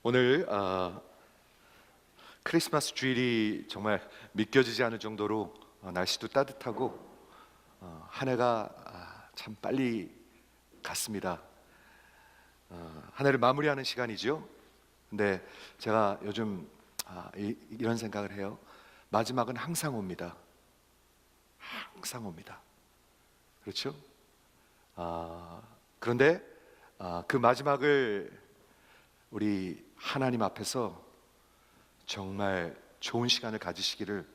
오늘 크리스마스 주일이 정말 믿겨지지 않을 정도로 날씨도 따뜻하고 한 해가 참 빨리 갔습니다. 한 해를 마무리하는 시간이죠. 근데 제가 요즘 이런 생각을 해요. 마지막은 항상 옵니다. 항상 옵니다. 그렇죠? 그런데 그 마지막을 우리 하나님 앞에서 정말 좋은 시간을 가지시기를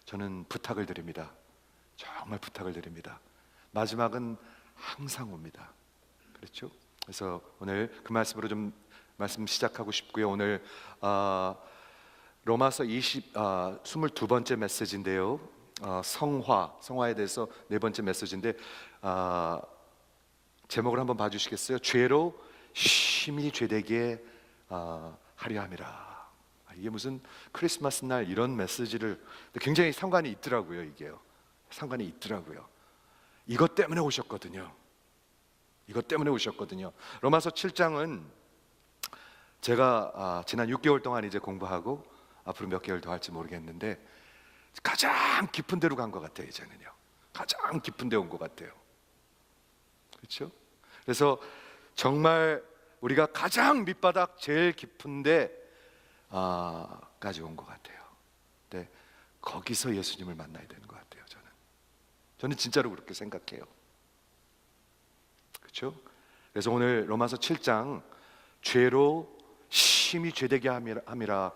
저는 부탁을 드립니다. 정말 부탁을 드립니다. 마지막은 항상 옵니다. 그렇죠? 그래서 오늘 그 말씀으로 좀 말씀 시작하고 싶고요. 오늘 로마서 22번째 메시지인데요. 성화에 대해서 네 번째 메시지인데 제목을 한번 봐주시겠어요? 죄로 심히 죄되게 하려 함이라. 이게 무슨 크리스마스 날 이런 메시지를 굉장히 상관이 있더라고요. 이게요. 상관이 있더라고요. 이것 때문에 오셨거든요. 이것 때문에 오셨거든요. 로마서 7장은 제가 지난 6개월 동안 이제 공부하고 앞으로 몇 개월 더 할지 모르겠는데 가장 깊은 데로 간 것 같아요. 이제는요. 가장 깊은 데 온 것 같아요. 그렇죠? 그래서 정말 우리가 가장 밑바닥 제일 깊은데 까지 온 것 같아요. 근데 거기서 예수님을 만나야 되는 것 같아요. 저는 진짜로 그렇게 생각해요. 그렇죠? 그래서 오늘 로마서 7장 죄로 심히 죄되게 함이라,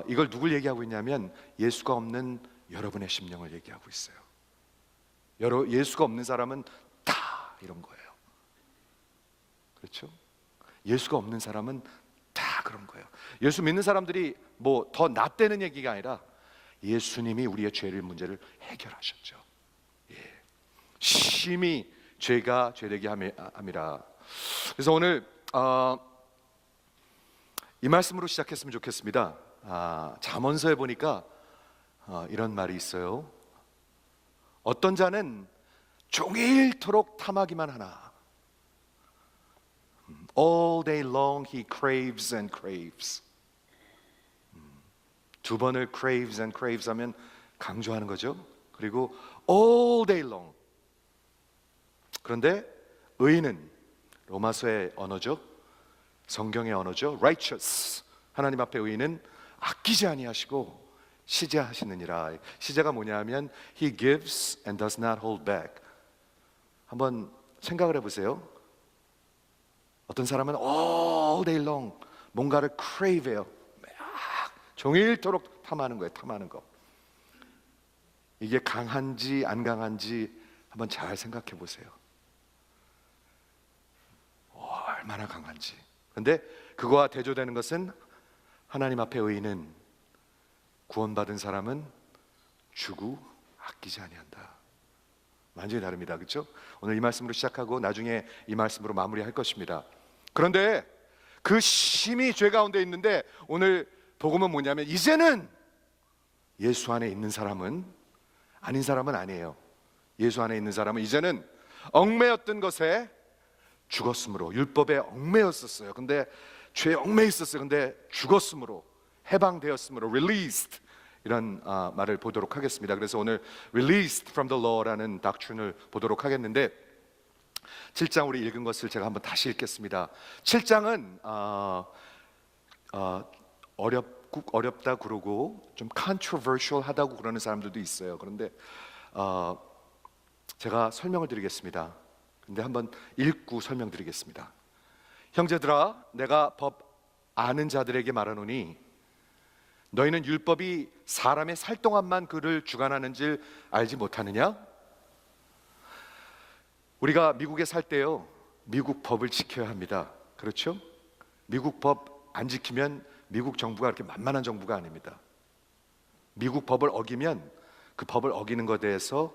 이걸 누굴 얘기하고 있냐면 예수가 없는 여러분의 심령을 얘기하고 있어요. 예수가 없는 사람은 다 이런 거예요. 그렇죠? 예수가 없는 사람은 다 그런 거예요. 예수 믿는 사람들이 뭐 더 낫다는 얘기가 아니라 예수님이 우리의 죄를 문제를 해결하셨죠. 예. 심히 죄가 죄되게 함이라. 그래서 오늘 이 말씀으로 시작했으면 좋겠습니다. 잠언서에 보니까 이런 말이 있어요. 어떤 자는 종일토록 탐하기만 하나. All day long he craves and craves. 두 번을 craves and craves 하면 강조하는 거죠. 그리고 all day long. 그런데 의인은 로마서의 언어죠. 성경의 언어죠. righteous. 하나님 앞에 의인은 아끼지 아니하시고 시제하시느니라. 시제가 뭐냐면 he gives and does not hold back. 한번 생각을 해보세요. 어떤 사람은 all day long 뭔가를 crave해요. 종일토록 탐하는 거예요. 탐하는 거. 이게 강한지 안 강한지 한번 잘 생각해 보세요. 얼마나 강한지. 그런데 그거와 대조되는 것은 하나님 앞에 의인은 구원받은 사람은 주고 아끼지 아니한다. 완전히 다릅니다. 그렇죠? 오늘 이 말씀으로 시작하고 나중에 이 말씀으로 마무리할 것입니다. 그런데 그 심히 죄 가운데 있는데 오늘 복음은 뭐냐면 이제는 예수 안에 있는 사람은 아닌 사람은 아니에요. 예수 안에 있는 사람은 이제는 얽매였던 것에 죽었으므로, 율법에 얽매였었어요. 근데 죄에 얽매 있었어요. 근데 죽었으므로, 해방되었으므로, released, 이런 말을 보도록 하겠습니다. 그래서 오늘 released from the law라는 doctrine을 보도록 하겠는데 7장 우리 읽은 것을 제가 한번 다시 읽겠습니다. 7장은 어렵다 그러고 좀 controversial 하다고 그러는 사람들도 있어요. 그런데 제가 설명을 드리겠습니다. 근데 한번 읽고 설명드리겠습니다. 형제들아, 내가 법 아는 자들에게 말하노니 너희는 율법이 사람의 살 동안만 그를 주관하는 줄 알지 못하느냐? 우리가 미국에 살 때요, 미국 법을 지켜야 합니다. 그렇죠? 미국 법 안 지키면 미국 정부가 그렇게 만만한 정부가 아닙니다. 미국 법을 어기면 그 법을 어기는 것에 대해서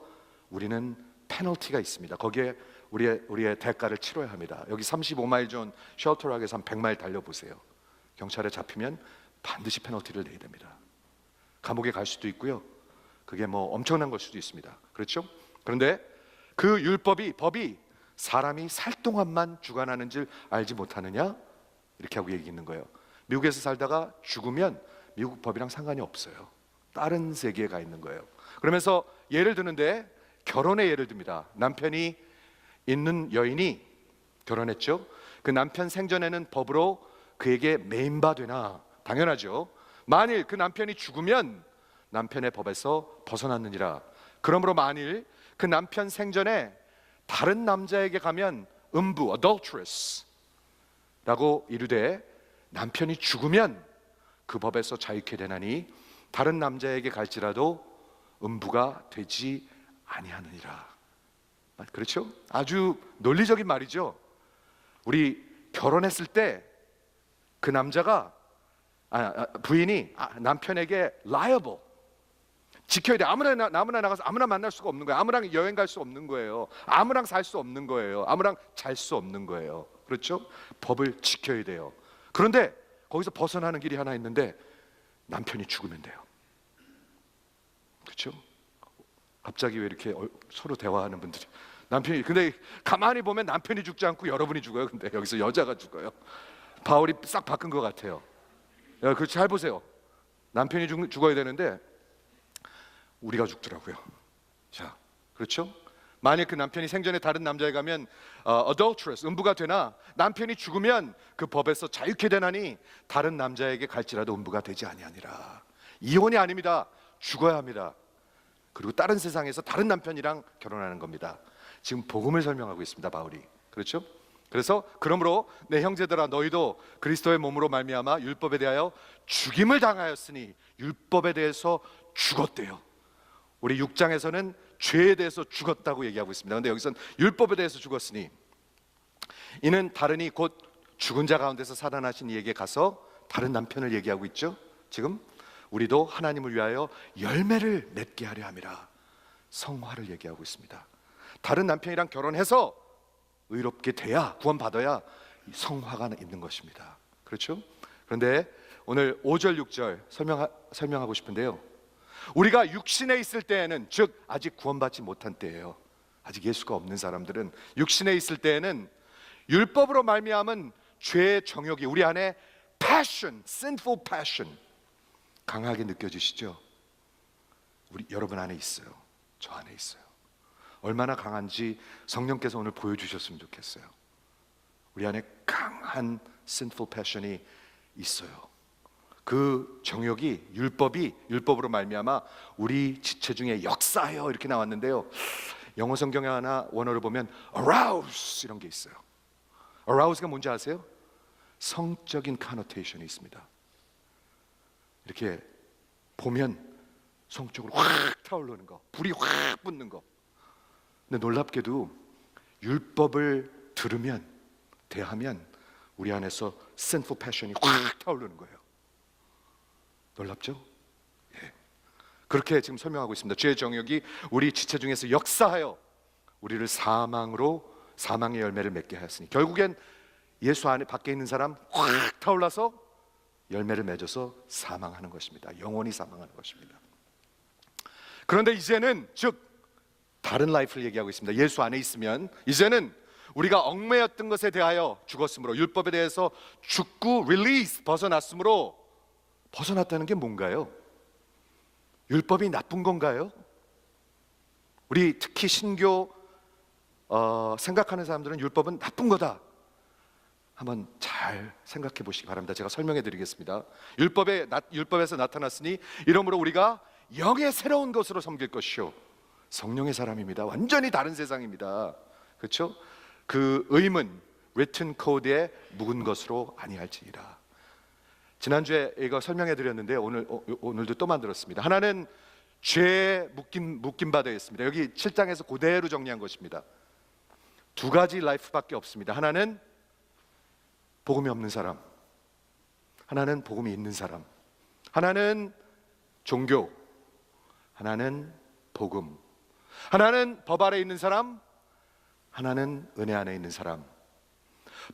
우리는 페널티가 있습니다. 거기에 우리의 대가를 치러야 합니다. 여기 35마일 존 쉘터락에서 한 100마일 달려보세요. 경찰에 잡히면 반드시 페널티를 내야 됩니다. 감옥에 갈 수도 있고요. 그게 뭐 엄청난 걸 수도 있습니다. 그렇죠? 그런데 그 법이 사람이 살 동안만 주관하는 줄 알지 못하느냐? 이렇게 하고 얘기 있는 거예요. 미국에서 살다가 죽으면 미국 법이랑 상관이 없어요. 다른 세계에 가 있는 거예요. 그러면서 예를 드는데 결혼의 예를 듭니다. 남편이 있는 여인이 결혼했죠. 그 남편 생전에는 법으로 그에게 매인바 되나? 당연하죠. 만일 그 남편이 죽으면 남편의 법에서 벗어났느니라. 그러므로 만일 그 남편 생전에 다른 남자에게 가면 음부, adulteress 라고 이르되 남편이 죽으면 그 법에서 자유케 되나니 다른 남자에게 갈지라도 음부가 되지 아니하느니라. 그렇죠? 아주 논리적인 말이죠. 우리 결혼했을 때 그 남자가 부인이 남편에게 liable, 지켜야 돼. 아무나 나가서 아무나 만날 수가 없는 거예요. 아무랑 여행 갈 수 없는 거예요. 아무랑 살 수 없는 거예요. 아무랑 잘 수 없는 거예요. 그렇죠? 법을 지켜야 돼요. 그런데 거기서 벗어나는 길이 하나 있는데 남편이 죽으면 돼요. 그렇죠? 갑자기 왜 이렇게 서로 대화하는 분들이 남편이, 근데 가만히 보면 남편이 죽지 않고 여러분이 죽어요. 근데 여기서 여자가 죽어요. 바울이 싹 바꾼 것 같아요. 그 잘 보세요. 남편이 죽어야 되는데 우리가 죽더라고요. 자, 그렇죠? 만약 그 남편이 생전에 다른 남자에 가면 adulteress, 음부가 되나 남편이 죽으면 그 법에서 자유케 되나니 다른 남자에게 갈지라도 음부가 되지 아니하니라. 이혼이 아닙니다. 죽어야 합니다. 그리고 다른 세상에서 다른 남편이랑 결혼하는 겁니다. 지금 복음을 설명하고 있습니다, 바울이. 그렇죠? 그래서 그러므로 내 형제들아 너희도 그리스도의 몸으로 말미암아 율법에 대하여 죽임을 당하였으니 율법에 대해서 죽었대요. 우리 6장에서는 죄에 대해서 죽었다고 얘기하고 있습니다. 그런데 여기서는 율법에 대해서 죽었으니 이는 다르니 곧 죽은 자 가운데서 살아나신 이에게 가서 다른 남편을 얘기하고 있죠. 지금 우리도 하나님을 위하여 열매를 맺게 하려 함이라. 성화를 얘기하고 있습니다. 다른 남편이랑 결혼해서 의롭게 돼야, 구원받아야 성화가 있는 것입니다. 그렇죠? 그런데 오늘 5절 6절 설명하고 싶은데요, 우리가 육신에 있을 때에는, 즉 아직 구원받지 못한 때예요. 아직 예수가 없는 사람들은 육신에 있을 때에는 율법으로 말미암은 죄의 정욕이 우리 안에 passion, sinful passion 강하게 느껴지시죠? 여러분 안에 있어요. 저 안에 있어요. 얼마나 강한지 성령께서 오늘 보여주셨으면 좋겠어요. 우리 안에 강한 sinful passion이 있어요. 그 정욕이 율법으로 말미암아 우리 지체 중에 역사하여 이렇게 나왔는데요, 영어 성경에 하나 원어를 보면 arouse 이런 게 있어요. arouse가 뭔지 아세요? 성적인 connotation이 있습니다. 이렇게 보면 성적으로 확 타오르는 거, 불이 확 붙는 거. 근데 놀랍게도 율법을 들으면, 대하면 우리 안에서 sinful passion이 확 타오르는 거예요. 놀랍죠? 예. 그렇게 지금 설명하고 있습니다. 죄의 정욕이 우리 지체 중에서 역사하여 우리를 사망의 열매를 맺게 하였으니, 결국엔 예수 안에 밖에 있는 사람 확 타올라서 열매를 맺어서 사망하는 것입니다. 영원히 사망하는 것입니다. 그런데 이제는, 즉 다른 라이프를 얘기하고 있습니다. 예수 안에 있으면 이제는 우리가 얽매였던 것에 대하여 죽었으므로, 율법에 대해서 죽고 release, 벗어났으므로, 벗어났다는 게 뭔가요? 율법이 나쁜 건가요? 우리 특히 신교 생각하는 사람들은 율법은 나쁜 거다. 한번 잘 생각해 보시기 바랍니다. 제가 설명해 드리겠습니다. 율법에서 나타났으니 이러므로 우리가 영의 새로운 것으로 섬길 것이요, 성령의 사람입니다. 완전히 다른 세상입니다. 그렇죠? 그 의문, written code에 묵은 것으로 아니할지니라. 지난주에 이거 설명해 드렸는데 오늘도 또 만들었습니다. 하나는 죄에 묶임 바 되어 있습니다. 여기 7장에서 그대로 정리한 것입니다. 두 가지 라이프밖에 없습니다. 하나는 복음이 없는 사람, 하나는 복음이 있는 사람. 하나는 종교, 하나는 복음. 하나는 법 아래 있는 사람, 하나는 은혜 안에 있는 사람.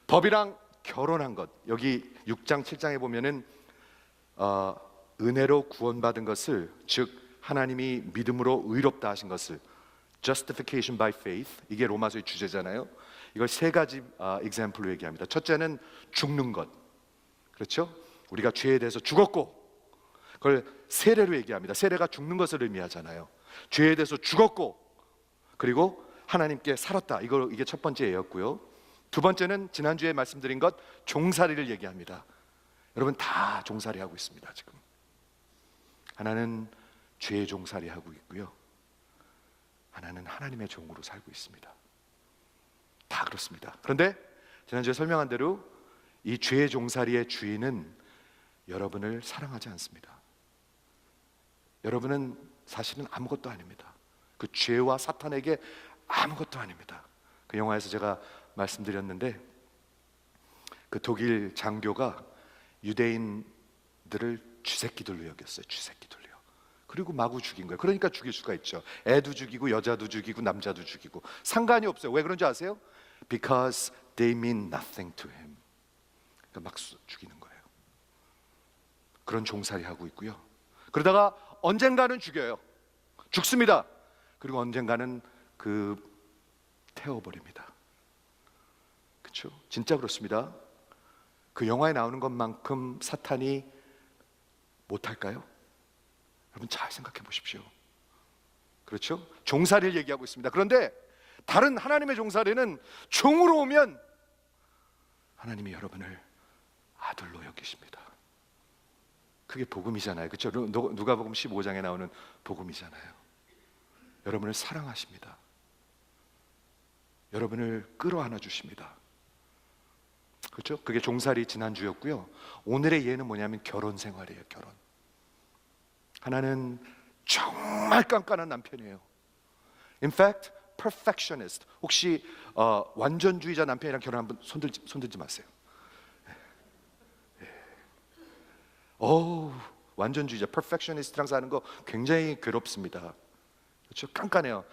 법이랑 결혼한 것, 여기 6장 7장에 보면은 은혜로 구원받은 것을, 즉 하나님이 믿음으로 의롭다 하신 것을, justification by faith, 이게 로마서의 주제잖아요. 이걸 세 가지 example로 얘기합니다. 첫째는 죽는 것, 그렇죠? 우리가 죄에 대해서 죽었고, 그걸 세례로 얘기합니다. 세례가 죽는 것을 의미하잖아요. 죄에 대해서 죽었고, 그리고 하나님께 살았다. 이게 첫 번째 예였고요. 두 번째는 지난주에 말씀드린 것, 종살이를 얘기합니다. 여러분 다 종살이 하고 있습니다. 지금 하나는 죄의 종살이 하고 있고요, 하나는 하나님의 종으로 살고 있습니다. 다 그렇습니다. 그런데 지난주에 설명한 대로 이 죄의 종살이의 주인은 여러분을 사랑하지 않습니다. 여러분은 사실은 아무것도 아닙니다. 그 죄와 사탄에게 아무것도 아닙니다. 그 영화에서 제가 말씀드렸는데, 그 독일 장교가 유대인들을 쥐새끼들로 여겼어요. 쥐새끼들로요. 그리고 마구 죽인 거예요. 그러니까 죽일 수가 있죠. 애도 죽이고 여자도 죽이고 남자도 죽이고 상관이 없어요. 왜 그런지 아세요? Because they mean nothing to him. 그러니까 막 죽이는 거예요. 그런 종살이 하고 있고요. 그러다가 언젠가는 죽여요. 죽습니다. 그리고 언젠가는 태워버립니다. 그렇죠? 진짜 그렇습니다. 그 영화에 나오는 것만큼 사탄이 못할까요? 여러분 잘 생각해 보십시오. 그렇죠? 종살이를 얘기하고 있습니다. 그런데 다른 하나님의 종살이는 종으로 오면 하나님이 여러분을 아들로 여기십니다. 그게 복음이잖아요. 그렇죠? 누가복음 15장에 나오는 복음이잖아요. 여러분을 사랑하십니다. 여러분을 끌어안아 주십니다. 그렇죠? 그게 종살이 지난주였고요. 오늘의 예는 뭐냐면 결혼 생활이에요. 결혼. 하나는 정말 깐깐한 남편이에요. In fact, perfectionist. 혹시 완전주의자 남편이랑 결혼 한번 손들지 마세요. 완전주의자, perfectionist랑 사는 거 굉장히 괴롭습니다. 그렇죠? 깐깐해요.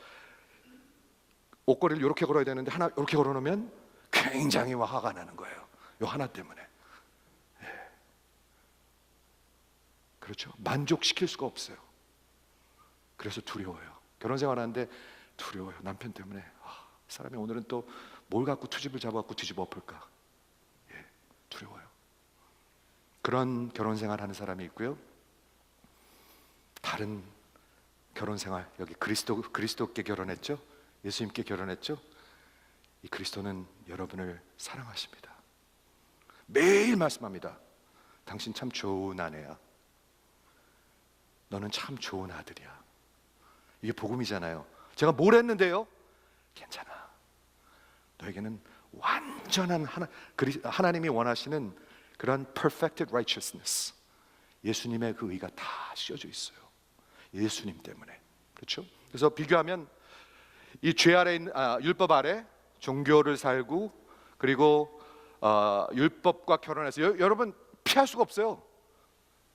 옷걸이를 이렇게 걸어야 되는데 하나 이렇게 걸어놓으면 굉장히 화가 나는 거예요. 요 하나 때문에. 그렇죠? 만족시킬 수가 없어요. 그래서 두려워요. 결혼 생활하는데 두려워요. 남편 때문에. 사람이 오늘은 또 뭘 갖고 투집을 잡아갖고 뒤집어 엎을까. 두려워요. 그런 결혼 생활하는 사람이 있고요. 다른 결혼 생활, 여기 그리스도께 결혼했죠. 예수님께 결혼했죠. 이 그리스도는 여러분을 사랑하십니다. 매일 말씀합니다. 당신 참 좋은 아내야. 너는 참 좋은 아들이야. 이게 복음이잖아요. 제가 뭘 했는데요? 괜찮아. 너에게는 완전한 하나님이 원하시는 그런 perfected righteousness, 예수님의 그 의가 다 씌워져 있어요. 예수님 때문에. 그렇죠? 그래서 비교하면 이 죄 아래 있는 율법 아래 종교를 살고, 그리고 율법과 결혼해서 여러분 피할 수가 없어요.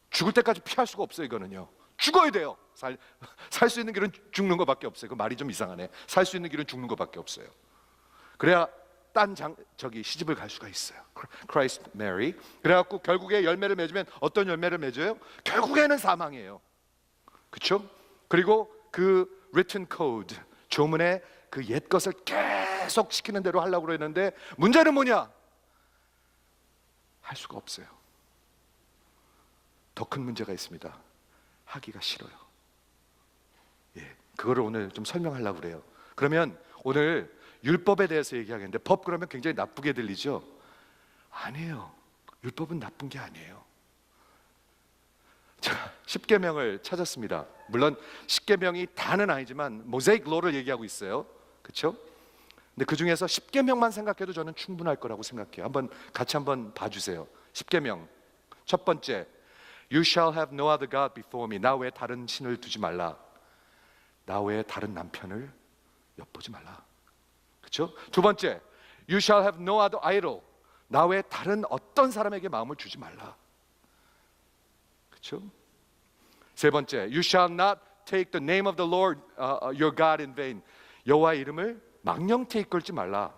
죽을 때까지 피할 수가 없어요. 이거는요. 죽어야 돼요. 살 수 있는 길은 죽는 것밖에 없어요. 그 말이 좀 이상하네. 살 수 있는 길은 죽는 것밖에 없어요. 그래야 저기 시집을 갈 수가 있어요. Christ Mary. 그래갖고 결국에 열매를 맺으면 어떤 열매를 맺어요? 결국에는 사망이에요. 그렇죠? 그리고 그 written code, 조문에 그 옛 것을 계속 시키는 대로 하려고 그랬는데 문제는 뭐냐? 할 수가 없어요. 더 큰 문제가 있습니다. 하기가 싫어요. 그거를 오늘 좀 설명하려고 그래요. 그러면 오늘 율법에 대해서 얘기하겠는데, 법 그러면 굉장히 나쁘게 들리죠? 아니에요. 율법은 나쁜 게 아니에요. 자, 10계명을 찾았습니다. 물론 10계명이 다는 아니지만 모자이크 로를 얘기하고 있어요. 그렇죠? 근데 그 중에서 10계명만 생각해도 저는 충분할 거라고 생각해요. 같이 한번 봐주세요. 10계명 첫 번째, You shall have no other God before me. 나 외에 다른 신을 두지 말라. 나 외에 다른 남편을 엿보지 말라. 그렇죠? 두 번째, You shall have no other idol. 나 외에 다른 어떤 사람에게 마음을 주지 말라. 그렇죠? 세 번째, You shall not take the name of the Lord your God in vain. 여호와의 이름을 망령되이 끌지 말라.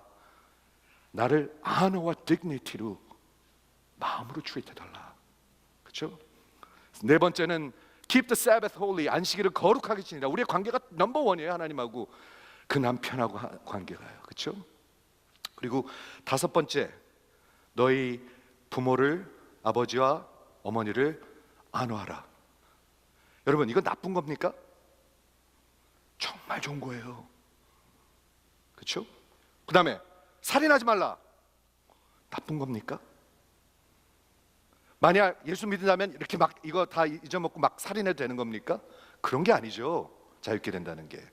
나를 honor와 dignity로 마음으로 트리트해달라. 그렇죠? 네 번째는 Keep the Sabbath holy. 안식일을 거룩하게 지내라. 우리의 관계가 넘버 원이에요. 하나님하고 그 남편하고 관계가요. 그렇죠? 그리고 다섯 번째, 너희 부모를, 아버지와 어머니를 안호하라. 여러분, 이건 나쁜 겁니까? 정말 좋은 거예요. 그렇죠? 그 다음에 살인하지 말라. 나쁜 겁니까? 만약 예수 믿는다면 이렇게 막 이거 다 잊어먹고 막 살인해도 되는 겁니까? 그런 게 아니죠. 자유케 된다는 게.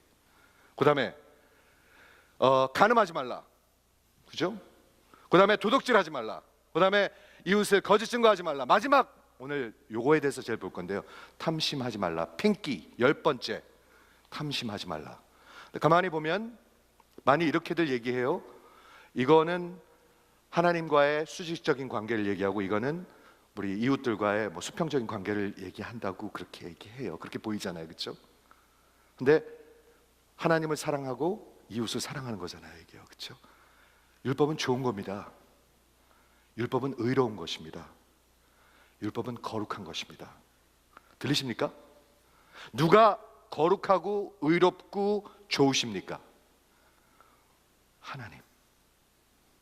그 다음에 간음하지 말라. 그죠? 그 다음에 도둑질하지 말라. 그 다음에 이웃을 거짓 증거하지 말라. 마지막 오늘 요거에 대해서 제일 볼 건데요, 탐심하지 말라. 핑기 10번째, 탐심하지 말라. 가만히 보면 많이 이렇게들 얘기해요. 이거는 하나님과의 수직적인 관계를 얘기하고, 이거는 우리 이웃들과의 뭐 수평적인 관계를 얘기한다고 그렇게 얘기해요. 그렇게 보이잖아요, 그렇죠? 근데 하나님을 사랑하고 이웃을 사랑하는 거잖아요, 이게요, 그렇죠? 율법은 좋은 겁니다. 율법은 의로운 것입니다. 율법은 거룩한 것입니다. 들리십니까? 누가 거룩하고 의롭고 좋으십니까? 하나님.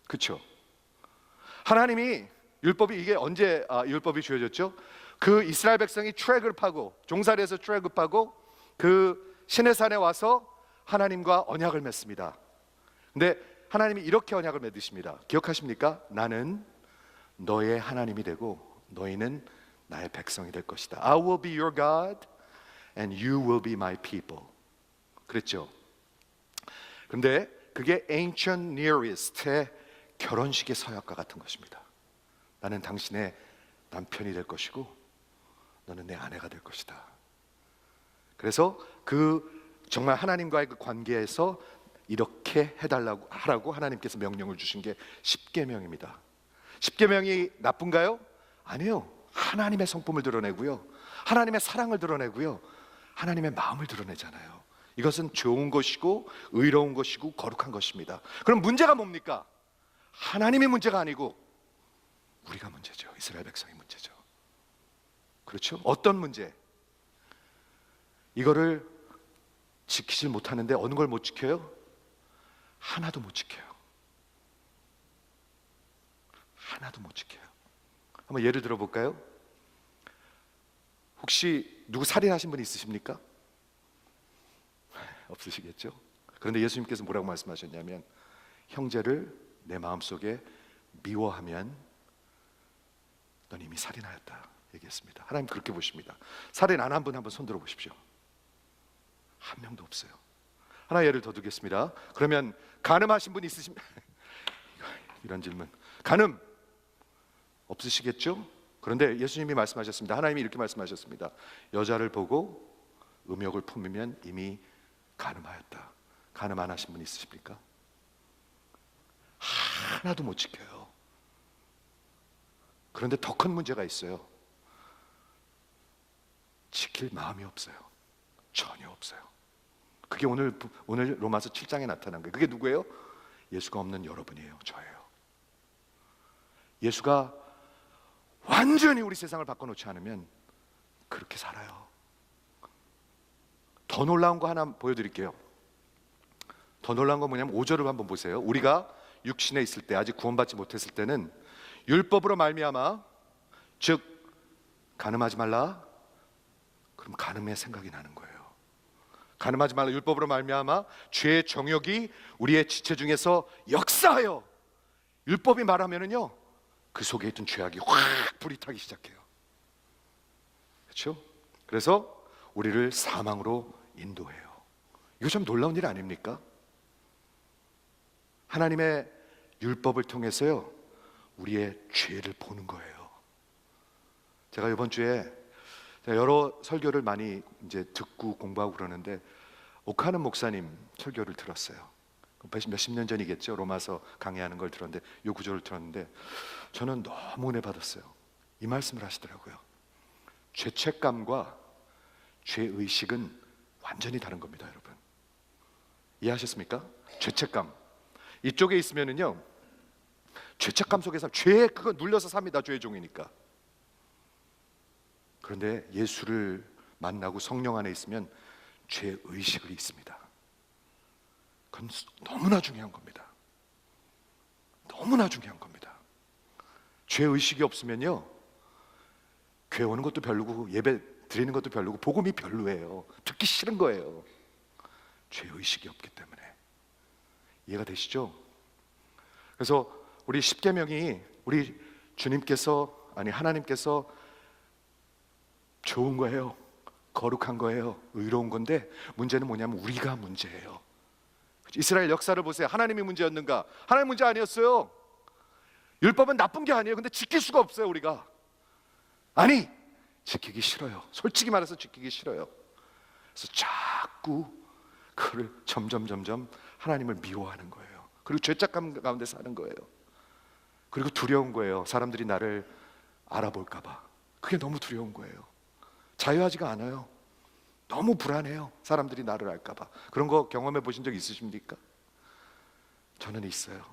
그렇죠? 하나님이 율법이 이게 언제 율법이 주어졌죠? 그 이스라엘 백성이 트랙을 파고, 종살이에서 트랙을 파고 그 시내산에 와서 하나님과 언약을 맺습니다. 근데 하나님이 이렇게 언약을 맺으십니다. 기억하십니까? 나는 너의 하나님이 되고 너희는 나의 백성이 될 것이다. I will be your God and you will be my people. 그랬죠? 근데 그게 Ancient Near East의 결혼식의 서약과 같은 것입니다. 나는 당신의 남편이 될 것이고 너는 내 아내가 될 것이다. 그래서 그 정말 하나님과의 그 관계에서 이렇게 해달라고 하라고 하나님께서 명령을 주신 게 십계명입니다. 십계명이 나쁜가요? 아니요. 하나님의 성품을 드러내고요, 하나님의 사랑을 드러내고요, 하나님의 마음을 드러내잖아요. 이것은 좋은 것이고 의로운 것이고 거룩한 것입니다. 그럼 문제가 뭡니까? 하나님이 문제가 아니고 우리가 문제죠. 이스라엘 백성이 문제죠. 그렇죠? 어떤 문제? 이거를 지키질 못하는데 어느 걸 못 지켜요? 하나도 못 지켜요. 하나도 못 지켜요. 한번 예를 들어볼까요? 혹시 누구 살인하신 분 있으십니까? 없으시겠죠? 그런데 예수님께서 뭐라고 말씀하셨냐면, 형제를 내 마음속에 미워하면 넌 이미 살인하였다 얘기했습니다. 하나님 그렇게 보십니다. 살인 안 한 분 한번 손 들어 보십시오. 한 명도 없어요. 하나 예를 더 두겠습니다. 그러면 간음하신 분 있으십니까? 이런 질문. 간음 없으시겠죠? 그런데 예수님이 말씀하셨습니다. 하나님이 이렇게 말씀하셨습니다. 여자를 보고 음욕을 품으면 이미 간음하였다. 간음 안 하신 분 있으십니까? 하나도 못 지켜요. 그런데 더 큰 문제가 있어요. 지킬 마음이 없어요. 전혀 없어요. 그게 오늘 로마서 7장에 나타난 거예요. 그게 누구예요? 예수가 없는 여러분이에요. 저예요. 예수가 완전히 우리 세상을 바꿔놓지 않으면 그렇게 살아요. 더 놀라운 거 하나 보여드릴게요. 더 놀라운 건 뭐냐면 5절을 한번 보세요. 우리가 육신에 있을 때, 아직 구원받지 못했을 때는 율법으로 말미암아, 즉 간음하지 말라, 그럼 간음의 생각이 나는 거예요. 간음하지 말라 율법으로 말미암아 죄의 정욕이 우리의 지체 중에서 역사하여, 율법이 말하면은요 그 속에 있던 죄악이 확 불이 타기 시작해요. 그렇죠? 그래서 우리를 사망으로 인도해요. 이거 좀 놀라운 일 아닙니까? 하나님의 율법을 통해서요 우리의 죄를 보는 거예요. 제가 이번 주에 여러 설교를 많이 이제 듣고 공부하고 그러는데, 오카는 목사님 설교를 들었어요. 몇십 년 전이겠죠. 로마서 강의하는 걸 들었는데 이 구절을 들었는데 저는 너무 은혜 받았어요. 이 말씀을 하시더라고요. 죄책감과 죄의식은 완전히 다른 겁니다, 여러분. 이해하셨습니까? 죄책감 이쪽에 있으면은요 죄책감 속에서 죄에 그거 눌려서 삽니다. 죄의 종이니까. 그런데 예수를 만나고 성령 안에 있으면 죄의식이 있습니다. 그건 너무나 중요한 겁니다. 너무나 중요한 겁니다. 죄의식이 없으면요 교회 오는 것도 별로고 예배 드리는 것도 별로고 복음이 별로예요. 듣기 싫은 거예요. 죄의식이 없기 때문에. 이해가 되시죠? 그래서 우리 십계명이 우리 주님께서, 아니 하나님께서 좋은 거예요. 거룩한 거예요. 의로운 건데 문제는 뭐냐면 우리가 문제예요. 이스라엘 역사를 보세요. 하나님이 문제였는가? 하나님 문제 아니었어요. 율법은 나쁜 게 아니에요. 근데 지킬 수가 없어요. 우리가. 아니, 지키기 싫어요. 솔직히 말해서 지키기 싫어요. 그래서 자꾸 그를 점점 하나님을 미워하는 거예요. 그리고 죄책감 가운데 사는 거예요. 그리고 두려운 거예요. 사람들이 나를 알아볼까 봐. 그게 너무 두려운 거예요. 자유하지가 않아요. 너무 불안해요. 사람들이 나를 알까 봐. 그런 거 경험해 보신 적 있으십니까? 저는 있어요.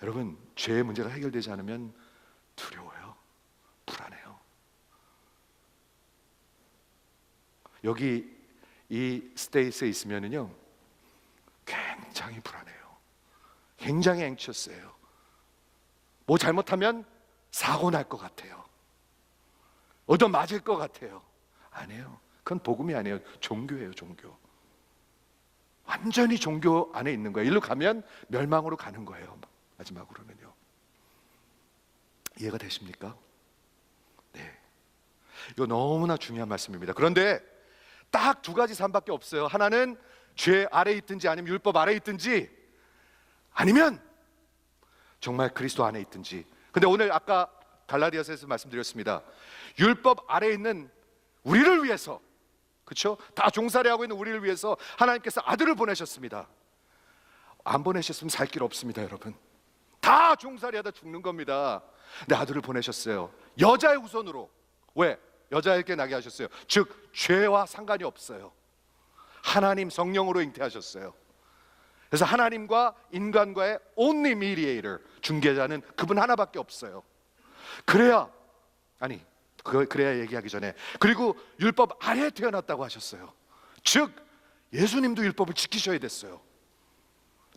여러분, 죄의 문제가 해결되지 않으면 두려워요. 불안해요. 여기 이 스테이스에 있으면은요 굉장히 불안해요. 굉장히 앵처스해요. 뭐 잘못하면 사고 날 것 같아요. 얻어 맞을 것 같아요. 아니에요. 그건 복음이 아니에요. 종교예요. 종교. 완전히 종교 안에 있는 거예요. 일로 가면 멸망으로 가는 거예요. 마지막으로는요. 이해가 되십니까? 네. 이거 너무나 중요한 말씀입니다. 그런데 딱 두 가지 삶밖에 없어요. 하나는 죄 아래에 있든지 아니면 율법 아래에 있든지, 아니면 정말 그리스도 안에 있든지. 근데 오늘 아까 갈라디아서에서 말씀드렸습니다. 율법 아래에 있는 우리를 위해서, 그렇죠? 다 종살이하고 있는 우리를 위해서 하나님께서 아들을 보내셨습니다. 안 보내셨으면 살 길 없습니다. 여러분, 다 종살이하다 죽는 겁니다. 근데 아들을 보내셨어요. 여자의 후손으로. 왜? 여자에게 나게 하셨어요. 즉 죄와 상관이 없어요. 하나님 성령으로 잉태하셨어요. 그래서 하나님과 인간과의 only mediator, 중개자는 그분 하나밖에 없어요. 그래야 얘기하기 전에, 그리고 율법 아래에 태어났다고 하셨어요. 즉 예수님도 율법을 지키셔야 됐어요.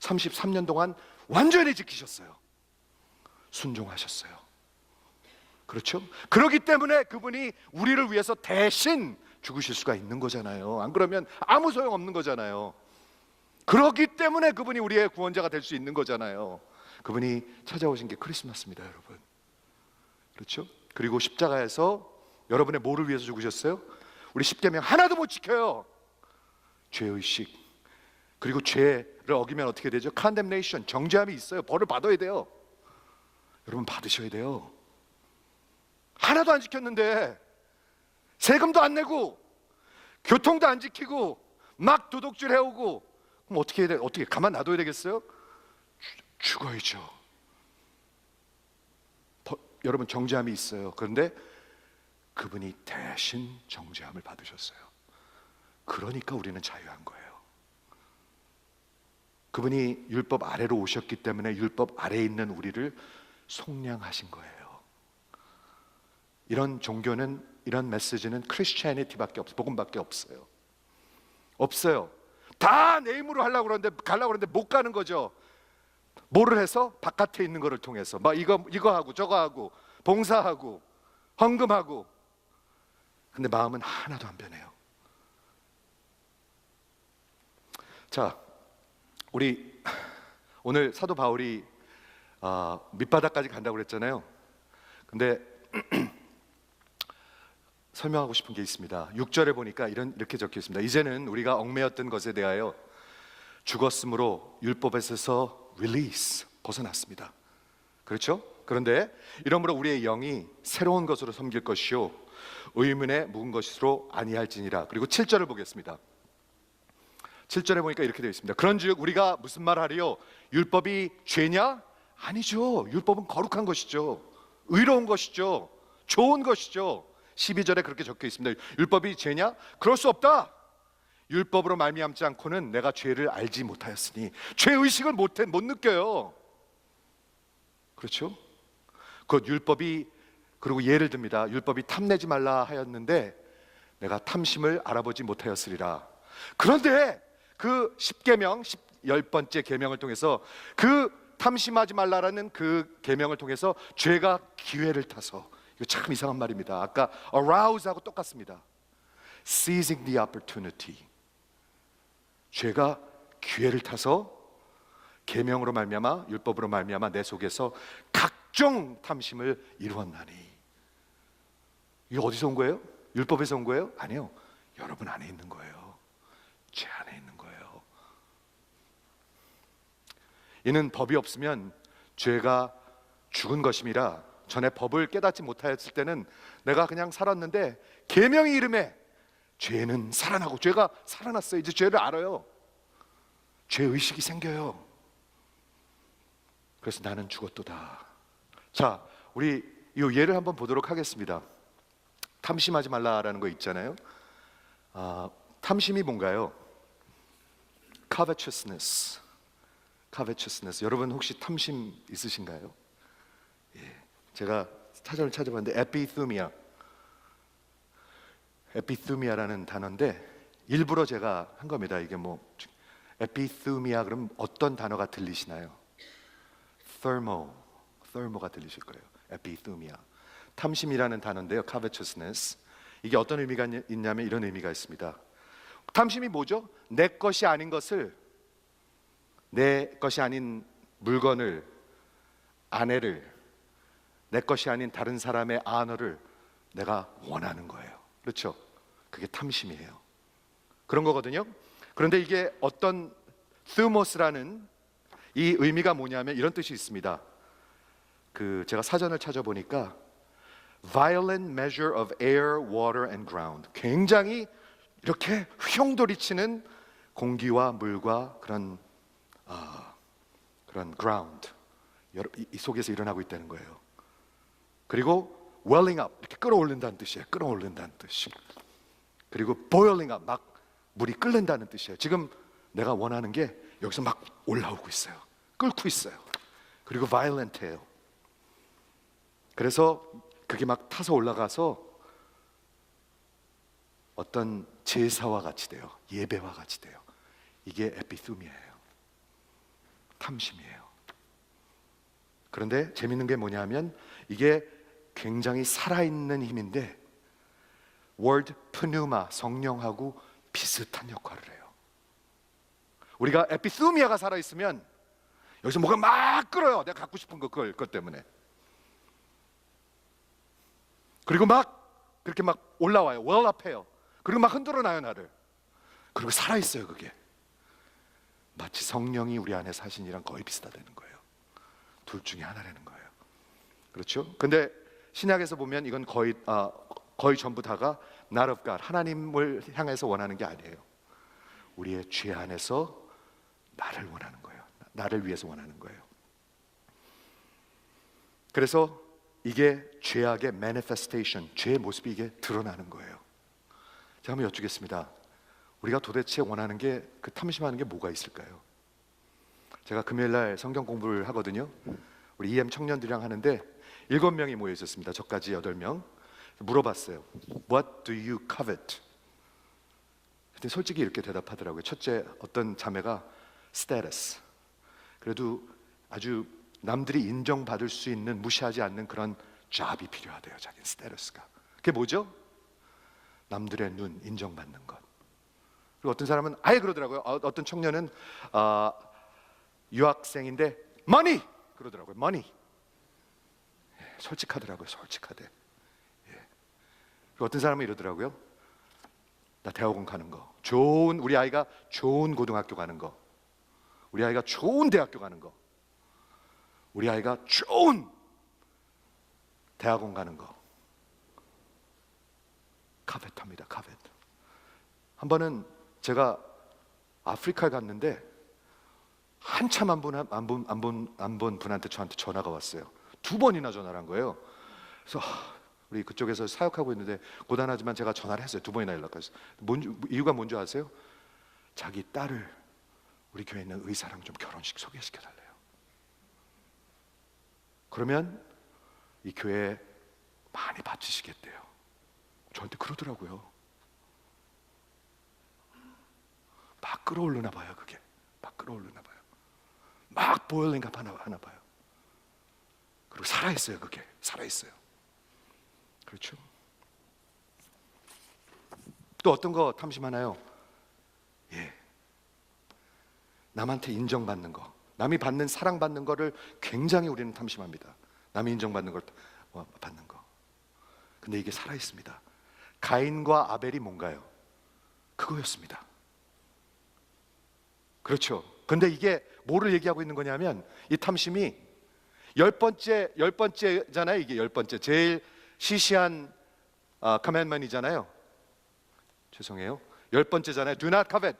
33년 동안 완전히 지키셨어요. 순종하셨어요. 그렇죠? 그렇기 때문에 그분이 우리를 위해서 대신 죽으실 수가 있는 거잖아요. 안 그러면 아무 소용 없는 거잖아요. 그렇기 때문에 그분이 우리의 구원자가 될 수 있는 거잖아요. 그분이 찾아오신 게 크리스마스입니다, 여러분. 그렇죠? 그리고 십자가에서 여러분의 뭐를 위해서 죽으셨어요? 우리 십계명 하나도 못 지켜요. 죄의식. 그리고 죄를 어기면 어떻게 되죠? condemnation, 정죄함이 있어요. 벌을 받아야 돼요. 여러분, 받으셔야 돼요. 하나도 안 지켰는데, 세금도 안 내고 교통도 안 지키고 막 도둑질 해오고, 그럼 어떻게 해야 돼? 어떻게 가만 놔둬야 되겠어요? 죽어야죠. 여러분, 정죄함이 있어요. 그런데 그분이 대신 정죄함을 받으셨어요. 그러니까 우리는 자유한 거예요. 그분이 율법 아래로 오셨기 때문에 율법 아래에 있는 우리를 속량하신 거예요. 이런 종교는, 이런 메시지는 크리스티애니티밖에 없어요. 복음밖에 없어요. 없어요. 다 내 힘으로 가려고 그러는데 못 가는 거죠. 뭐를 해서? 바깥에 있는 거를 통해서 막 이거 하고 저거 하고 봉사하고 헌금하고. 근데 마음은 하나도 안 변해요. 자, 우리 오늘 사도 바울이 밑바닥까지 간다고 그랬잖아요. 근데 설명하고 싶은 게 있습니다. 6절에 보니까 이렇게 적혀 있습니다. 이제는 우리가 얽매였던 것에 대하여 죽었으므로 율법에서 release, 벗어났습니다. 그렇죠? 그런데 이러므로 우리의 영이 새로운 것으로 섬길 것이요 의문에 묵은 것으로 아니할지니라. 그리고 7절을 보겠습니다. 7절에 보니까 이렇게 되어 있습니다. 그런즉 우리가 무슨 말하리요? 율법이 죄냐? 아니죠. 율법은 거룩한 것이죠. 의로운 것이죠. 좋은 것이죠. 12절에 그렇게 적혀 있습니다. 율법이 죄냐? 그럴 수 없다. 율법으로 말미암지 않고는 내가 죄를 알지 못하였으니. 죄의식을 못 느껴요. 그렇죠? 그 율법이, 그리고 예를 듭니다. 율법이 탐내지 말라 하였는데 내가 탐심을 알아보지 못하였으리라. 그런데 그 10계명, 10번째 계명을 통해서 그 탐심하지 말라라는 그 계명을 통해서 죄가 기회를 타서, 이거 참 이상한 말입니다. 아까 arouse하고 똑같습니다. seizing the opportunity. 죄가 기회를 타서 계명으로 말미암아, 율법으로 말미암아 내 속에서 각종 탐심을 이루었나니. 이게 어디서 온 거예요? 율법에서 온 거예요? 아니요, 여러분 안에 있는 거예요. 죄 안에 있는 거예요. 이는 법이 없으면 죄가 죽은 것임이라. 전에 법을 깨닫지 못하였을 때는 내가 그냥 살았는데 계명의 이름에 죄는 살아나고, 죄가 살아났어요. 이제 죄를 알아요. 죄의식이 생겨요. 그래서 나는 죽었도다. 자, 우리 이 예를 한번 보도록 하겠습니다. 탐심하지 말라라는 거 있잖아요. 탐심이 뭔가요? covetousness. covetousness. 여러분 혹시 탐심 있으신가요? 예, 제가 사전을 찾아봤는데 epithum이a라는 단어인데 일부러 제가 한 겁니다. 이게 뭐 epithumia 그럼 어떤 단어가 들리시나요? thermo가 들리실 거예요. epithumia. 탐심이라는 단어인데요. covetousness. 이게 어떤 의미가 있냐면 이런 의미가 있습니다. 탐심이 뭐죠? 내 것이 아닌 것을, 내 것이 아닌 물건을, 아내를, 내 것이 아닌 다른 사람의 아너를 내가 원하는 거예요. 그렇죠? 그게 탐심이에요. 그런 거거든요. 그런데 이게 어떤 thumos라는 이 의미가 뭐냐면 이런 뜻이 있습니다. 제가 사전을 찾아보니까 violent measure of air, water and ground. 굉장히 이렇게 휘용돌이치는 공기와 물과 그런 ground, 이 속에서 일어나고 있다는 거예요. 그리고 welling up, 이렇게 끌어올린다는 뜻이에요. 끌어올린다는 뜻이. 그리고 boiling up, 막 물이 끓는다는 뜻이에요. 지금 내가 원하는 게 여기서 막 올라오고 있어요. 끓고 있어요. 그리고 violent해요. 그래서 그게 막 타서 올라가서 어떤 제사와 같이 돼요. 예배와 같이 돼요. 이게 에피thum이에요. 탐심이에요. 그런데 재밌는 게 뭐냐면 이게 굉장히 살아있는 힘인데 word pneuma, 성령하고 비슷한 역할을 해요. 우리가 에피thum이a가 살아있으면 여기서 뭐가 막 끓어요. 내가 갖고 싶은 그것 때문에. 그리고 막 그렇게 막 올라와요. well up해요. 그리고 막 흔들어 놔요, 나를. 그리고 살아있어요. 그게 마치 성령이 우리 안에 사신이랑 거의 비슷하다는 거예요. 둘 중에 하나라는 거예요. 그렇죠? 근데 신약에서 보면 이건 거의 전부 다가 not of God, 하나님을 향해서 원하는 게 아니에요. 우리의 죄 안에서 나를 원하는 거예요. 나를 위해서 원하는 거예요. 그래서 이게 죄악의 manifestation, 죄의 모습이 이게 드러나는 거예요. 제가 한번 여쭙겠습니다. 우리가 도대체 원하는 게, 그 탐심하는 게 뭐가 있을까요? 제가 금요일 날 성경 공부를 하거든요. 우리 EM 청년들이랑 하는데 7명이 모여 있었습니다. 저까지 8명. 물어봤어요. What do you covet? 근데 솔직히 이렇게 대답하더라고요. 첫째, 어떤 자매가 status. 그래도 아주 남들이 인정받을 수 있는, 무시하지 않는 그런 job이 필요하대요. 자기는 status가. 그게 뭐죠? 남들의 눈, 인정받는 것. 그리고 어떤 사람은 아예 그러더라고요. 어떤 청년은 유학생인데 money 그러더라고요. money. 예, 솔직하더라고요. 솔직하대. 예. 그리고 어떤 사람은 이러더라고요. 나 대학원 가는 거, 우리 아이가 좋은 고등학교 가는 거, 우리 아이가 좋은 대학교 가는 거, 우리 아이가 좋은 대학원 가는 거. 카베트입니다. 카베트. 한 번은 제가 아프리카에 갔는데 한참 안 본 분한테 저한테 전화가 왔어요. 2번이나 전화를 한 거예요. 그래서 우리 그쪽에서 사역하고 있는데 고단하지만 제가 전화를 했어요. 2번이나 연락했어요. 이유가 뭔지 아세요? 자기 딸을 우리 교회에 있는 의사랑 좀 결혼식 소개시켜 달래요. 그러면 이 교회에 많이 바치시겠대요. 저한테 그러더라고요. 막 끌어오르나 봐요. 그게 막 끌어오르나 봐요. 막 보일링 하나 봐요. 그리고 살아있어요. 그게 살아있어요. 그렇죠? 또 어떤 거 탐심하나요? 예, 남한테 인정받는 거, 남이 받는 사랑받는 거를 굉장히 우리는 탐심합니다. 남이 인정받는 걸 받는 거. 근데 이게 살아있습니다. 가인과 아벨이 뭔가요? 그거였습니다. 그렇죠. 근데 이게 뭐를 얘기하고 있는 거냐면, 이 탐심이 열 번째잖아요. 이게 열 번째, 제일 시시한 커맨드먼트이잖아요. 죄송해요. 열 번째잖아요. Do not covet.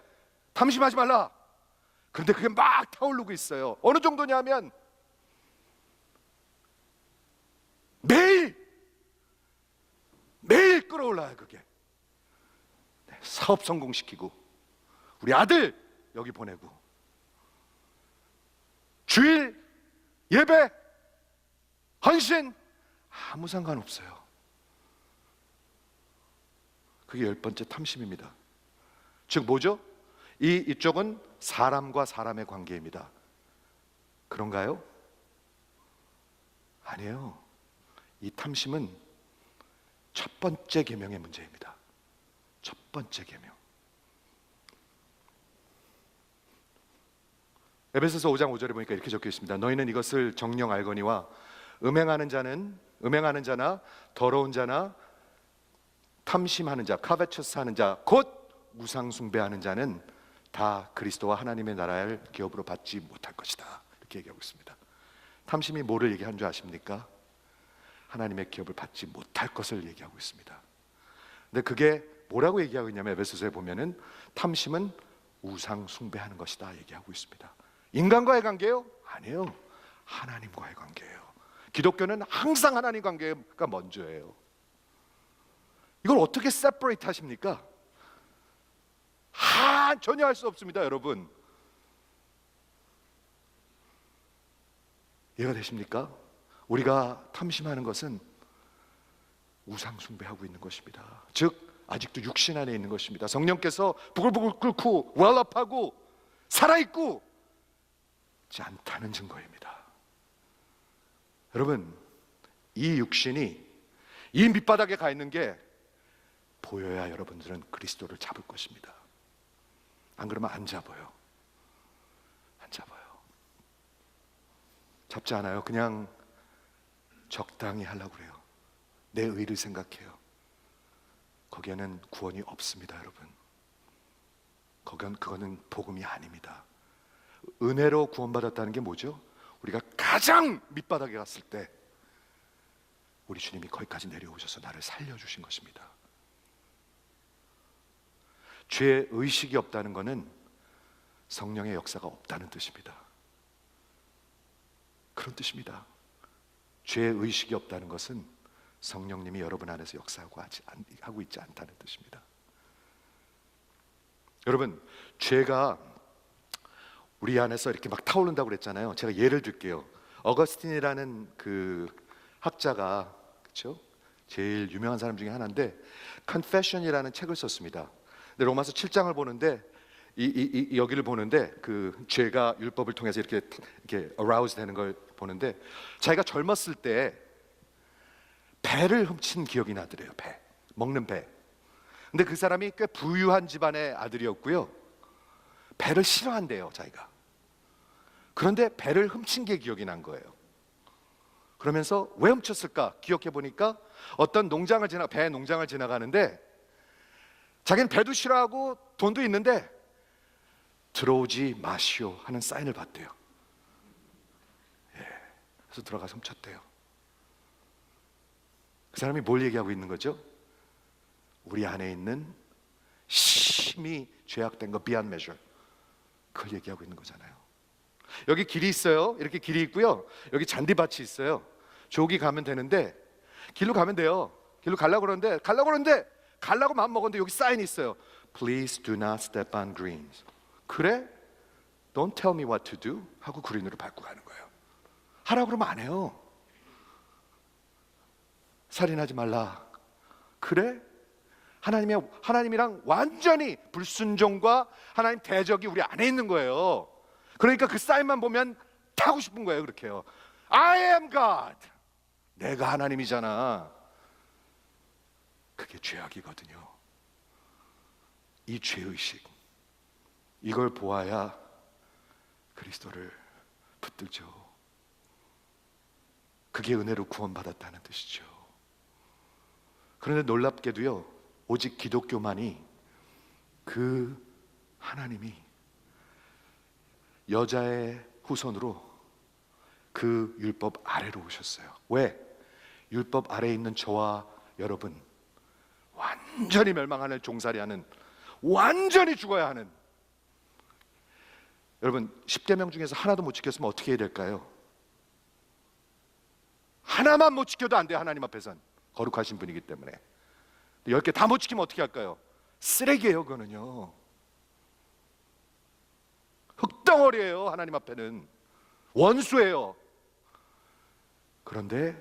탐심하지 말라. 그런데 그게 막 타오르고 있어요. 어느 정도냐면 매일 끌어올라요. 그게 사업 성공시키고, 우리 아들 여기 보내고, 주일 예배 헌신 아무 상관없어요. 그게 열 번째 탐심입니다. 즉 뭐죠? 이쪽은 사람과 사람의 관계입니다. 그런가요? 아니에요. 이 탐심은 첫 번째 계명의 문제입니다. 첫 번째 계명. 에베소서 5장 5절에 보니까 이렇게 적혀 있습니다. 너희는 이것을 정녕 알거니와 음행하는 자나 더러운 자나 탐심하는 자, covetous 하는 자, 곧 우상 숭배하는 자는 다 그리스도와 하나님의 나라를 기업으로 받지 못할 것이다. 이렇게 얘기하고 있습니다. 탐심이 뭐를 얘기하는 줄 아십니까? 하나님의 기업을 받지 못할 것을 얘기하고 있습니다. 근데 그게 뭐라고 얘기하고 있냐면, 에베소서에 보면은 탐심은 우상 숭배하는 것이다 얘기하고 있습니다. 인간과의 관계요? 아니에요. 하나님과의 관계예요. 기독교는 항상 하나님 관계가 먼저예요. 이걸 어떻게 separate 하십니까? 전혀 할 수 없습니다, 여러분. 이해가 되십니까? 우리가 탐심하는 것은 우상 숭배하고 있는 것입니다. 즉 아직도 육신 안에 있는 것입니다. 성령께서 부글부글 끓고 웰업하고 살아있고 있지 않다는 증거입니다. 여러분, 이 육신이 이 밑바닥에 가 있는 게 보여야 여러분들은 그리스도를 잡을 것입니다. 안 그러면 안 잡아요. 안 잡아요. 잡지 않아요. 그냥 적당히 하려고 그래요. 내 의를 생각해요. 거기에는 구원이 없습니다, 여러분. 그거는 복음이 아닙니다. 은혜로 구원받았다는 게 뭐죠? 우리가 가장 밑바닥에 갔을 때 우리 주님이 거기까지 내려오셔서 나를 살려주신 것입니다. 죄의 의식이 없다는 것은 성령의 역사가 없다는 뜻입니다. 그런 뜻입니다. 죄의 의식이 없다는 것은 성령님이 여러분 안에서 역사하고 있지 않다는 뜻입니다. 여러분, 죄가 우리 안에서 이렇게 막 타오른다고 그랬잖아요. 제가 예를 들게요. 어거스틴이라는 그 학자가, 그렇죠? 제일 유명한 사람 중에 하나인데 Confession이라는 책을 썼습니다. 근데 로마서 7장을 보는데 여기를 보는데 그 죄가 율법을 통해서 이렇게 arouse 되는 걸 보는데, 자기가 젊었을 때 배를 훔친 기억이 나더래요. 배, 먹는 배. 근데 그 사람이 꽤 부유한 집안의 아들이었고요. 배를 싫어한대요, 자기가. 그런데 배를 훔친 게 기억이 난 거예요. 그러면서 왜 훔쳤을까 기억해 보니까 어떤 배 농장을 지나가는데 자기는 배도 싫어하고 돈도 있는데 들어오지 마시오 하는 사인을 봤대요. 그래서 들어가서 훔쳤대요. 그 사람이 뭘 얘기하고 있는 거죠? 우리 안에 있는 심히 죄악된 거, beyond measure, 그걸 얘기하고 있는 거잖아요. 여기 길이 있어요. 이렇게 길이 있고요. 여기 잔디밭이 있어요. 저기 가면 되는데, 길로 가면 돼요. 길로 가려고 가려고 마음 먹었는데 여기 사인이 있어요. Please do not step on greens. 그래? Don't tell me what to do 하고 그린으로 밟고 가는 거예요. 하라고 그러면 안 해요. 살인하지 말라. 그래? 하나님이랑 완전히 불순종과 하나님 대적이 우리 안에 있는 거예요. 그러니까 그 사인만 보면 타고 싶은 거예요. 그렇게요. I am God. 내가 하나님이잖아. 그게 죄악이거든요. 이 죄의식, 이걸 보아야 그리스도를 붙들죠. 그게 은혜로 구원받았다는 뜻이죠. 그런데 놀랍게도요, 오직 기독교만이 그 하나님이 여자의 후손으로 그 율법 아래로 오셨어요. 왜? 율법 아래에 있는 저와 여러분, 완전히 멸망하는, 종살이하는, 완전히 죽어야 하는, 여러분 10계명 중에서 하나도 못 지켰으면 어떻게 해야 될까요? 하나만 못 지켜도 안 돼요. 하나님 앞에선 거룩하신 분이기 때문에. 10개 다 못 지키면 어떻게 할까요? 쓰레기예요. 그거는요, 흙덩어리예요. 하나님 앞에는 원수예요. 그런데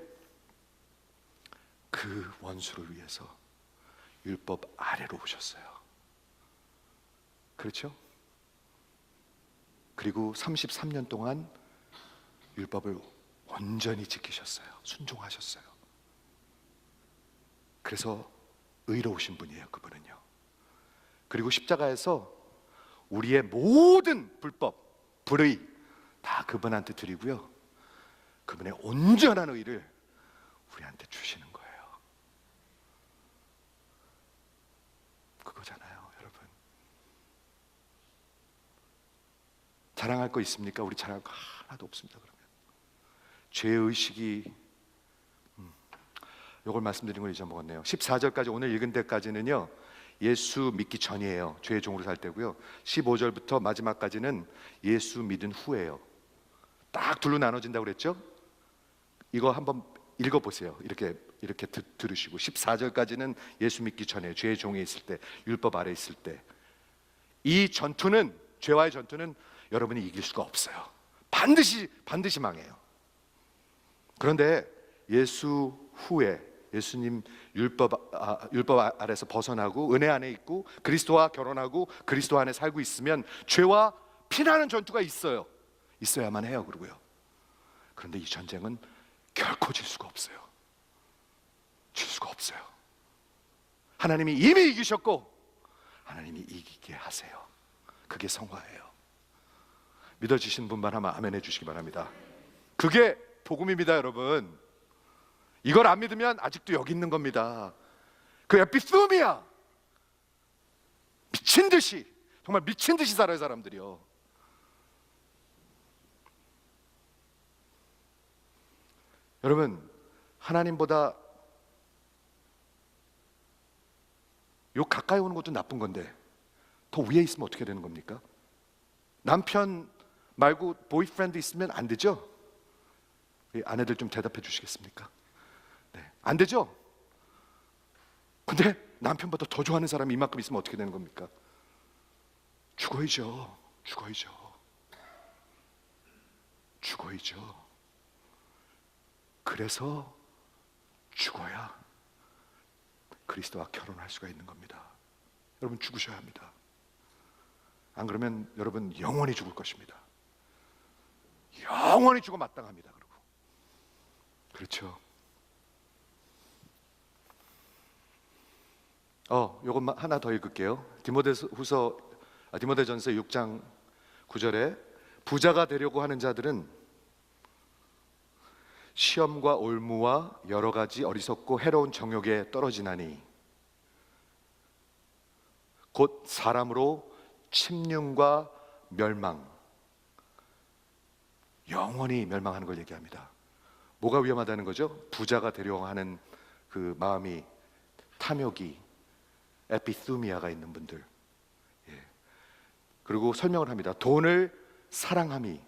그 원수를 위해서 율법 아래로 오셨어요. 그렇죠? 그리고 33년 동안 율법을 온전히 지키셨어요. 순종하셨어요. 그래서 의로우신 분이에요. 그분은요. 그리고 십자가에서 우리의 모든 불법, 불의 다 그분한테 드리고요, 그분의 온전한 의를 우리한테 주시는 거예요. 그거잖아요, 여러분. 자랑할 거 있습니까? 우리 자랑할 거 하나도 없습니다. 그러면 죄의식이, 이걸 말씀드린 걸 잊어먹었네요. 14절까지 오늘 읽은 데까지는요, 예수 믿기 전이에요. 죄의 종으로 살 때고요. 15절부터 마지막까지는 예수 믿은 후예요. 딱 둘로 나눠진다고 그랬죠? 이거 한번 읽어보세요. 이렇게 들으시고, 14절까지는 예수 믿기 전에, 죄의 종에 있을 때, 율법 아래 있을 때, 이 전투는, 죄와의 전투는 여러분이 이길 수가 없어요. 반드시 망해요. 그런데 예수 후에, 예수님 율법 아래서 벗어나고 은혜 안에 있고 그리스도와 결혼하고 그리스도 안에 살고 있으면 죄와 피나는 전투가 있어야만 해요. 그런데 이 전쟁은 결코 질 수가 없어요. 하나님이 이미 이기셨고 하나님이 이기게 하세요. 그게 성화예요. 믿어지시는 분만 하면 아멘 해주시기 바랍니다. 그게 복음입니다, 여러분. 이걸 안 믿으면 아직도 여기 있는 겁니다. 그 에피스미야, 미친듯이, 정말 미친듯이 살아요, 사람들이요. 여러분, 하나님보다 요 가까이 오는 것도 나쁜 건데 더 위에 있으면 어떻게 되는 겁니까? 남편 말고 보이프렌드 있으면 안 되죠? 아내들 좀 대답해 주시겠습니까? 네, 안 되죠? 근데 남편보다 더 좋아하는 사람이 이만큼 있으면 어떻게 되는 겁니까? 죽어야죠. 그래서 죽어야 그리스도와 결혼할 수가 있는 겁니다. 여러분, 죽으셔야 합니다. 안 그러면 여러분 영원히 죽을 것입니다. 영원히 죽어 마땅합니다. 그렇죠? 요것만 하나 더 읽을게요. 디모데전서 6장 9절에 부자가 되려고 하는 자들은 시험과 올무와 여러 가지 어리석고 해로운 정욕에 떨어지나니 곧 사람으로 침륜과 멸망, 영원히 멸망하는 걸 얘기합니다. 뭐가 위험하다는 거죠? 부자가 되려고 하는 그 마음이, 탐욕이, 에피스미아가 있는 분들. 그리고 설명을 합니다. 돈을 사랑함이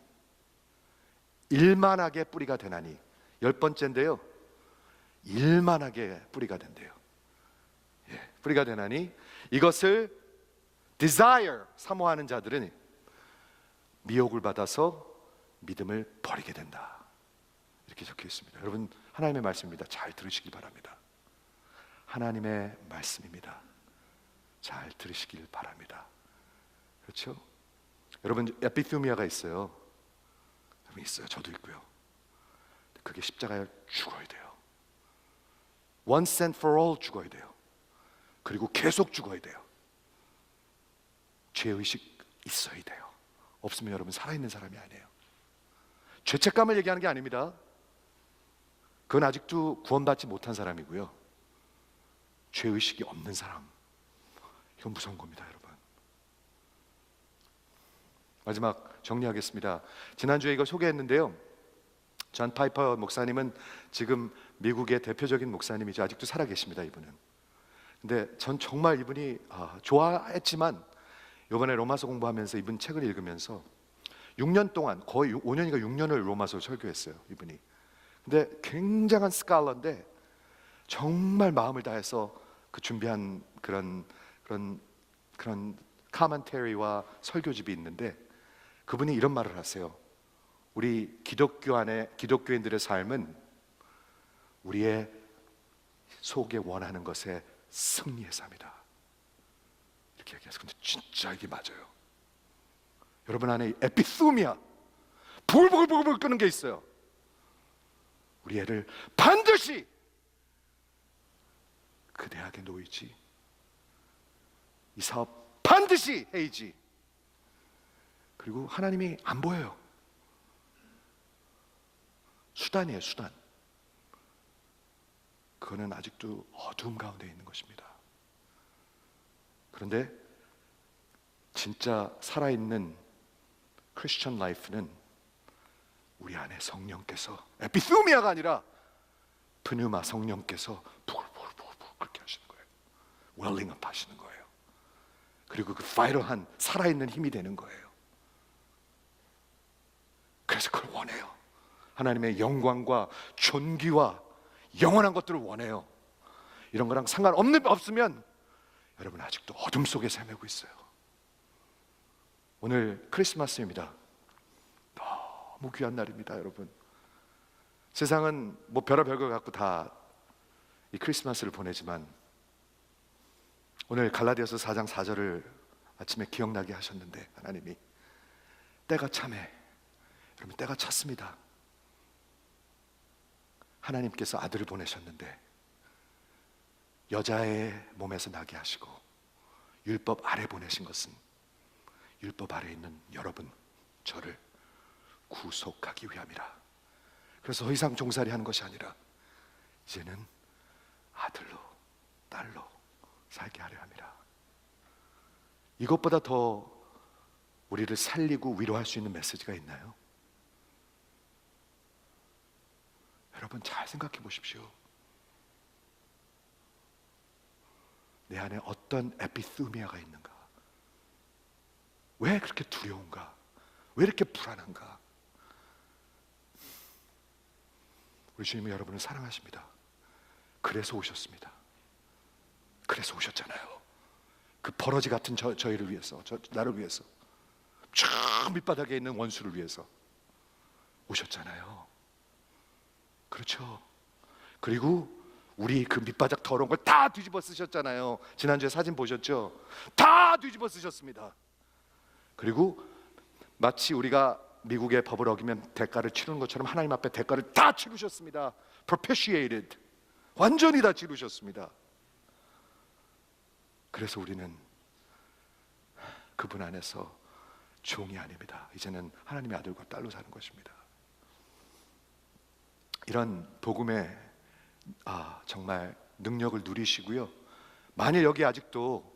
일만하게 뿌리가 되나니, 10번째인데요, 일만하게 뿌리가 된대요. 뿌리가 되나니 이것을 desire, 사모하는 자들은 미혹을 받아서 믿음을 버리게 된다. 이렇게 적혀 있습니다. 여러분, 하나님의 말씀입니다. 잘 들으시기 바랍니다. 하나님의 말씀입니다. 잘 들으시길 바랍니다. 그렇죠? 여러분 에피투미아가 있어요. 여러분 있어요. 저도 있고요. 그게 십자가에 죽어야 돼요. Once and for all 죽어야 돼요. 그리고 계속 죽어야 돼요. 죄의식 있어야 돼요. 없으면 여러분 살아있는 사람이 아니에요. 죄책감을 얘기하는 게 아닙니다. 그건 아직도 구원받지 못한 사람이고요. 죄의식이 없는 사람, 이건 무서운 겁니다, 여러분. 마지막 정리하겠습니다. 지난주에 이거 소개했는데요, 존 파이퍼 목사님은 지금 미국의 대표적인 목사님이죠. 아직도 살아계십니다, 이분은. 근데 전 정말 이분이 좋아했지만 이번에 로마서 공부하면서 이분 책을 읽으면서 6년 동안, 거의 5년인가 6년을 로마서 설교했어요, 이분이. 근데 굉장한 스칼러인데 정말 마음을 다해서 그 준비한 그런 카멘터리와 설교집이 있는데, 그분이 이런 말을 하세요. 우리 기독교인들의 삶은 우리의 속에 원하는 것에 승리의 삶이다, 이렇게 얘기해서. 근데 진짜 이게 맞아요. 여러분 안에 에피투미아, 부글부글 끄는 게 있어요. 우리 애를 반드시 그 대학에 놓이지, 이 사업 반드시 해야지. 그리고 하나님이 안 보여요. 수단이에요, 수단. 그거는 아직도 어두움 가운데 있는 것입니다. 그런데 진짜 살아있는 크리스천 라이프는 우리 안에 성령께서, 에피투미아가 아니라 프누마, 성령께서 부글부글 그렇게 하시는 거예요. 웰링업 하시는 거예요. 그리고 그 파이럴한 살아있는 힘이 되는 거예요. 그래서 그걸 원해요. 하나님의 영광과 존귀와 영원한 것들을 원해요. 이런 거랑 없으면 여러분 아직도 어둠 속에 헤매고 있어요. 오늘 크리스마스입니다. 너무 귀한 날입니다, 여러분. 세상은 뭐 별의별 걸 갖고 다 이 크리스마스를 보내지만, 오늘 갈라디아서 4장 4절을 아침에 기억나게 하셨는데, 하나님이 때가 참해. 여러분 때가 찼습니다. 하나님께서 아들을 보내셨는데 여자의 몸에서 나게 하시고 율법 아래 보내신 것은 율법 아래 있는 여러분, 저를 구속하기 위함이라. 그래서 더 이상 종살이 하는 것이 아니라 이제는 아들로 딸로 살게 하려 함이라. 이것보다 더 우리를 살리고 위로할 수 있는 메시지가 있나요? 여러분 잘 생각해 보십시오. 내 안에 어떤 에피투미아가 있는가? 왜 그렇게 두려운가? 왜 이렇게 불안한가? 우리 주님은 여러분을 사랑하십니다. 그래서 오셨습니다. 그래서 오셨잖아요. 그 버러지 같은 저희를 위해서, 나를 위해서, 저 밑바닥에 있는 원수를 위해서 오셨잖아요. 그렇죠. 그리고 우리 그 밑바닥 더러운 걸 다 뒤집어 쓰셨잖아요. 지난주에 사진 보셨죠? 다 뒤집어 쓰셨습니다. 그리고 마치 우리가 미국의 법을 어기면 대가를 치르는 것처럼 하나님 앞에 대가를 다 치르셨습니다. propitiated, 완전히 다 치르셨습니다. 그래서 우리는 그분 안에서 종이 아닙니다. 이제는 하나님의 아들과 딸로 사는 것입니다. 이런 복음의 정말 능력을 누리시고요. 만일 여기 아직도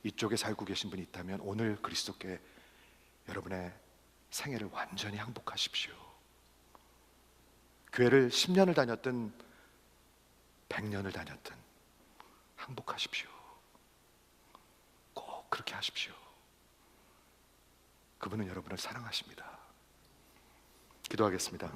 이쪽에 살고 계신 분이 있다면 오늘 그리스도께 여러분의 생애를 완전히 항복하십시오. 교회를 10년을 다녔든 100년을 다녔든 항복하십시오. 꼭 그렇게 하십시오. 그분은 여러분을 사랑하십니다. 기도하겠습니다.